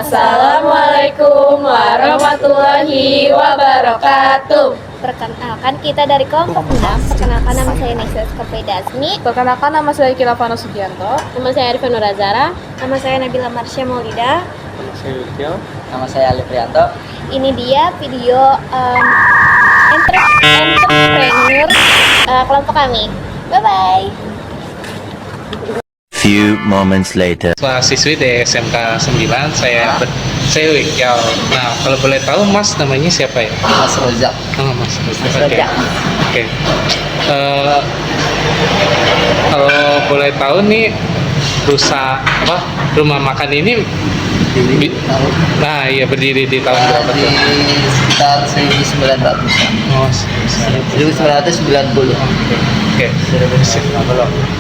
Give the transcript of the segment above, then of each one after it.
Assalamualaikum warahmatullahi wabarakatuh. Perkenalkan, kita dari kelompok 6. Perkenalkan, nama saya Nexus Kopedasmi. Perkenalkan, nama saya Kilafano Sugianto. Nama saya Arifin Nurazara. Nama saya Nabila Marsha Maulida. Nama saya Yukio. Nama saya Ali Prianto. Ini dia video entrepreneur kelompok kami. Bye-bye. Few moments later. Siswi di SMK 9, saya Yukio. Nah, kalau boleh tahu Mas namanya siapa ya? Mas Rozak. Oh, Mas Mas Oke. Rozak. Oke. Kalau boleh tahu nih rumah makan ini berdiri di tahun berapa Di tuh? sekitar 1900-an. Oh, 1990. Oke.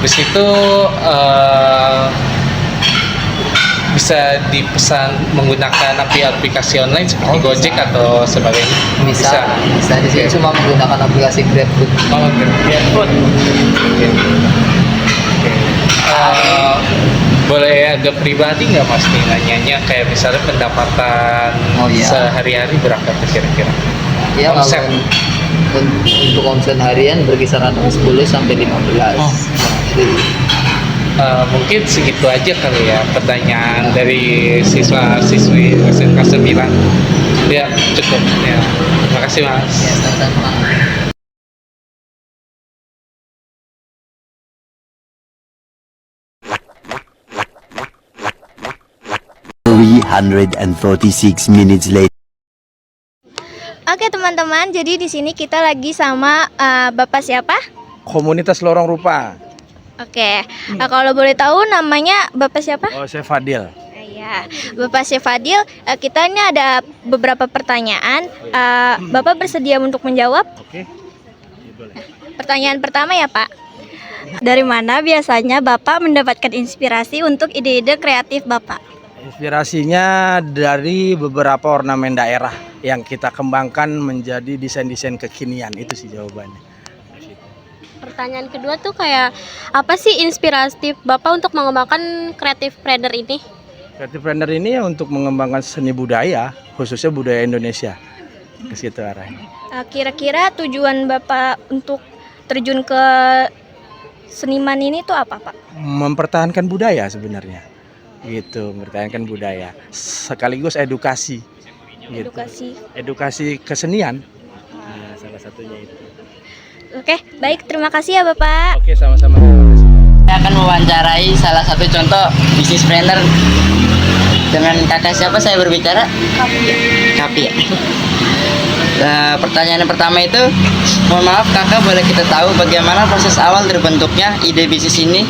Di situ bisa dipesan menggunakan aplikasi online seperti Oh, Gojek bisa. atau sebagainya. Bisa. Di sini cuma menggunakan aplikasi GrabFood. Oh, GrabFood. Oke. Boleh agak pribadi nggak Mas nih nanyanya, kayak misalnya pendapatan sehari-hari berapa tuh kira-kira? Ya, Omset. untuk omset harian berkisar antara 10 sampai 15. Oh. Mungkin segitu aja kali ya pertanyaan dari siswa-siswi SMK 9. Ya, cukup. Ya. Terima kasih Mas. Ya, sama-sama. 346 minutes later. Oke teman-teman, jadi di sini kita lagi sama Bapak siapa? Komunitas Lorong Rupa. Oke, kalau boleh tahu namanya Bapak siapa? Oh, saya Fadil. Ya, Bapak Chef Fadil, kita ini ada beberapa pertanyaan. Bapak bersedia untuk menjawab? Oke. Pertanyaan pertama ya Pak. Dari mana biasanya Bapak mendapatkan inspirasi untuk ide-ide kreatif Bapak? Inspirasinya dari beberapa ornamen daerah yang kita kembangkan menjadi desain-desain kekinian. Itu sih jawabannya. Pertanyaan kedua tuh kayak apa sih inspiratif Bapak untuk mengembangkan creative planner ini? Creative Planner ini ya untuk mengembangkan seni budaya, khususnya budaya Indonesia. Ke situ arahnya. Kira-kira tujuan Bapak untuk terjun ke seniman ini tuh apa Pak? Mempertahankan budaya sebenarnya. Gitu, mempertahankan budaya. Sekaligus edukasi. Gitu. Edukasi kesenian. Nah, salah satunya itu. Oke, baik, terima kasih ya Bapak. Oke, sama-sama. Saya akan mewawancarai salah satu contoh bisnis planner. Dengan kakak siapa saya berbicara? Kapi ya. Nah, pertanyaan yang pertama itu, mohon maaf kakak, boleh kita tahu bagaimana proses awal terbentuknya ide bisnis ini?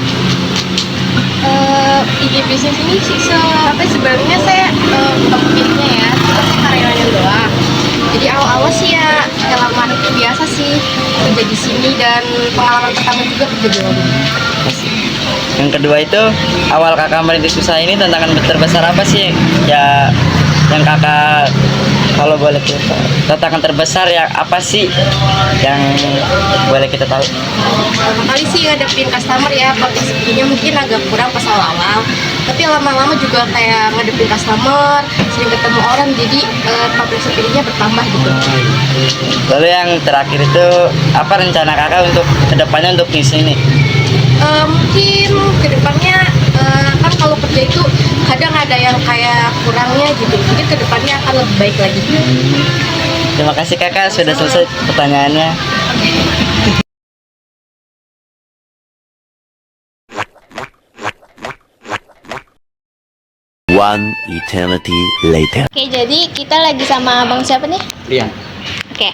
Ide bisnis ini sih sebenarnya saya bukan pemiliknya ya, cuma saya karyawannya doang. Jadi awal-awal sih ya pengalaman biasa sih kerja di sini, dan pengalaman pertama juga kerja di luar. Yang kedua itu, awal kakak merintis usaha ini tantangan terbesar apa sih ya yang kakak, kalau boleh kita, tantangan terbesar ya apa sih yang boleh kita tahu? Pertama kali sih ngadepin customer ya, public speaking-nya mungkin agak kurang pas awal-awal, tapi lama-lama juga kayak ngadepin customer, sering ketemu orang, jadi public speaking-nya bertambah gitu. Lalu yang terakhir itu, apa rencana kakak untuk kedepannya untuk bisnis ini? Mungkin kedepannya kan kalau kerja itu kadang ada yang kayak kurangnya gitu, mungkin kedepannya akan lebih baik lagi. Terima kasih kakak, sudah selesai pertanyaannya. One eternity later. Oke, jadi kita lagi sama Abang siapa nih? Iya. Oke,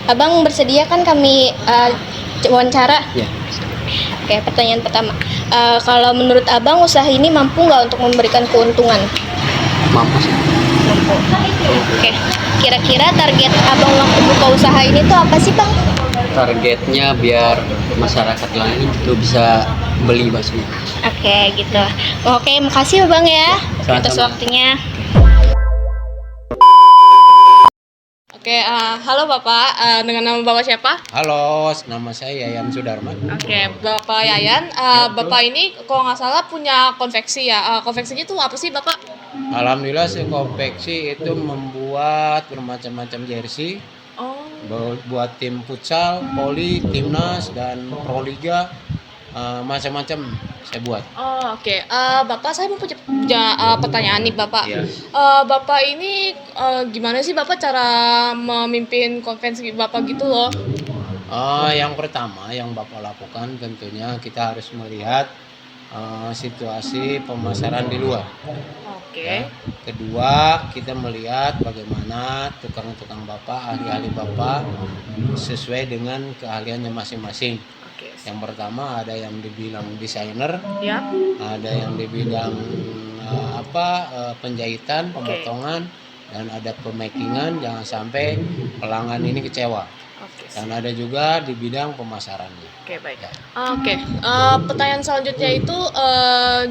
Abang bersedia kan kami wawancara? Iya. Oke, pertanyaan pertama. Kalau menurut Abang usaha ini mampu nggak untuk memberikan keuntungan? Mampu. Mampu. Oke, kira-kira target Abang waktu buka usaha ini tuh apa sih Bang? Targetnya biar masyarakat lain itu bisa beli baksonya. Oke, gitu. Oke, makasih Bang ya atas Sama-sama. waktunya. Oke, halo Bapak, dengan nama Bapak siapa? Halo, nama saya Yayan Sudarman. Oke, Bapak Yayan, Bapak ini kalau nggak salah punya konveksi ya. Konveksinya tuh apa sih Bapak? Alhamdulillah si konveksi itu membuat bermacam-macam jersey Oh. buat tim futsal, poli, timnas dan proliga, macam-macam saya buat. Oh, oke. Bapak, saya mau punya pertanyaan nih, Bapak. Iya. Bapak ini gimana sih Bapak cara memimpin konvensi Bapak gitu loh? Yang pertama yang Bapak lakukan tentunya kita harus melihat situasi pemasaran di luar. Oke. Ya. Kedua, kita melihat bagaimana tukang-tukang Bapak, ahli-ahli Bapak sesuai dengan keahliannya masing-masing. Oke. Yang pertama ada yang dibilang desainer, Ya. ada yang dibilang penjahitan, pemotongan, dan ada pemakingan. Jangan sampai pelanggan ini kecewa. Oke. Dan ada juga di bidang pemasarannya. Oke, baik. Ya. Oke. Pertanyaan selanjutnya itu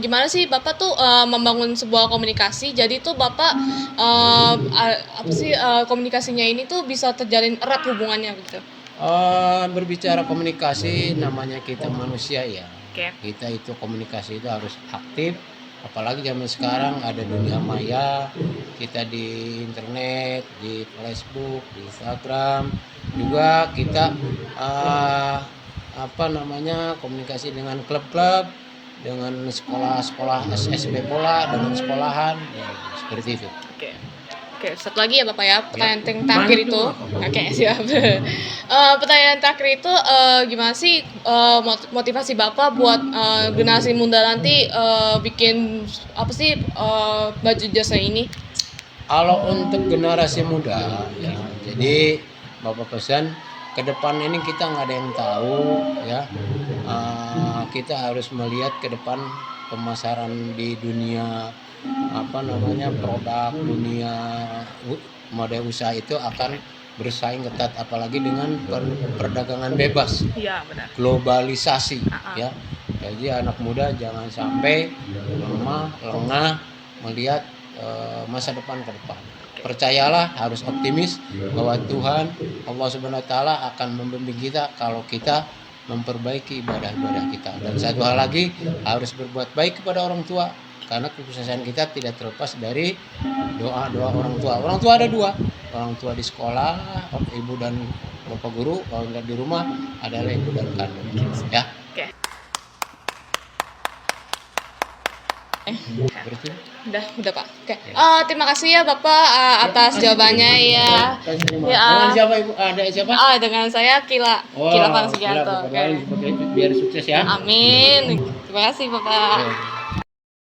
gimana sih Bapak tuh membangun sebuah komunikasi? Jadi tuh Bapak komunikasinya ini tuh bisa terjalin erat hubungannya gitu. Berbicara komunikasi, namanya kita manusia ya. Oke. Kita itu komunikasi itu harus aktif. Apalagi zaman sekarang ada dunia maya, kita di internet, di Facebook, di Instagram, juga kita komunikasi dengan klub-klub, dengan sekolah-sekolah SSB bola, dengan sekolahan, ya, seperti itu. Oke. Oke, satu lagi ya Bapak ya, pertanyaan yang terakhir itu. Oke, siap. Pertanyaan terakhir itu gimana sih motivasi Bapak buat generasi muda nanti bikin baju jasa ini? Kalau untuk generasi muda, ya, jadi Bapak pesan ke depan ini kita nggak ada yang tahu, ya. Kita harus melihat ke depan pemasaran di dunia produk dunia model usaha itu akan bersaing ketat, apalagi dengan perdagangan bebas, Iya, benar. globalisasi, ya. Jadi anak muda jangan sampai lengah melihat masa depan ke depan. Percayalah, harus optimis bahwa Tuhan Allah Subhanahu wa taala akan membimbing kita kalau kita memperbaiki ibadah-ibadah kita. Dan satu hal lagi, harus berbuat baik kepada orang tua, karena kesuksesan kita tidak terlepas dari doa-doa orang tua. Orang tua ada dua, orang tua di sekolah, ibu dan bapak guru. Kalau di rumah adalah ibu dan kandung, ya. Oke. Berarti Udah Pak. Oke. Terima kasih ya Bapak atas jawabannya ya. dengan siapa ibu? Ada siapa? Dengan saya Kila Pangsugianto. Biar sukses ya. Amin. Terima kasih Bapak.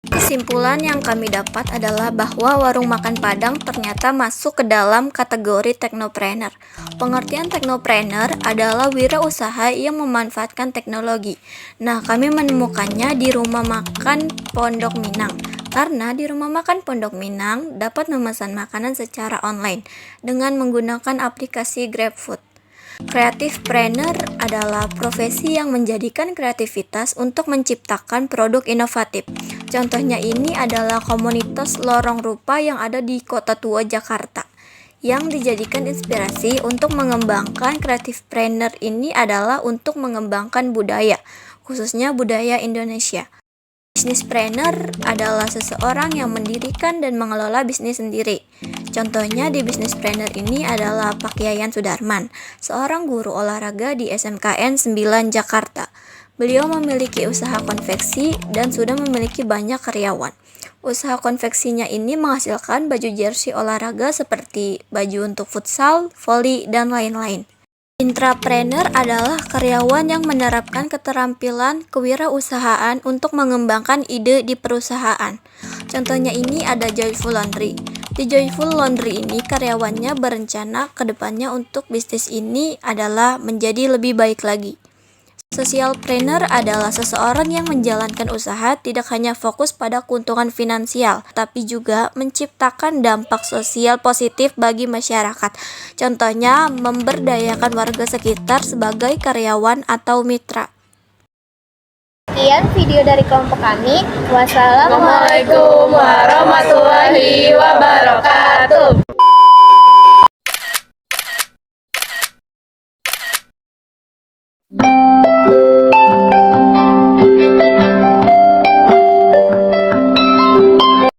Kesimpulan yang kami dapat adalah bahwa warung makan Padang ternyata masuk ke dalam kategori teknopreneur. Pengertian teknopreneur adalah wirausaha yang memanfaatkan teknologi. Nah, kami menemukannya di Rumah Makan Pondok Minang. Karena di Rumah Makan Pondok Minang dapat memesan makanan secara online dengan menggunakan aplikasi GrabFood. Kreatifpreneur adalah profesi yang menjadikan kreativitas untuk menciptakan produk inovatif. Contohnya ini adalah komunitas lorong rupa yang ada di Kota Tua Jakarta. Yang dijadikan inspirasi untuk mengembangkan kreatifpreneur ini adalah untuk mengembangkan budaya, khususnya budaya Indonesia. Businesspreneur adalah seseorang yang mendirikan dan mengelola bisnis sendiri. Contohnya di Businesspreneur ini adalah Pak Yayan Sudarman, seorang guru olahraga di SMKN 9 Jakarta. Beliau memiliki usaha konveksi dan sudah memiliki banyak karyawan. Usaha konveksinya ini menghasilkan baju jersey olahraga seperti baju untuk futsal, voli, dan lain-lain. Intrapreneur adalah karyawan yang menerapkan keterampilan kewirausahaan untuk mengembangkan ide di perusahaan. Contohnya ini ada Joyful Laundry. Di Joyful Laundry ini karyawannya berencana ke depannya untuk bisnis ini adalah menjadi lebih baik lagi. Socialpreneur adalah seseorang yang menjalankan usaha tidak hanya fokus pada keuntungan finansial, tapi juga menciptakan dampak sosial positif bagi masyarakat. Contohnya, memberdayakan warga sekitar sebagai karyawan atau mitra. Sekian video dari kelompok kami. Wassalamualaikum warahmatullahi wabarakatuh.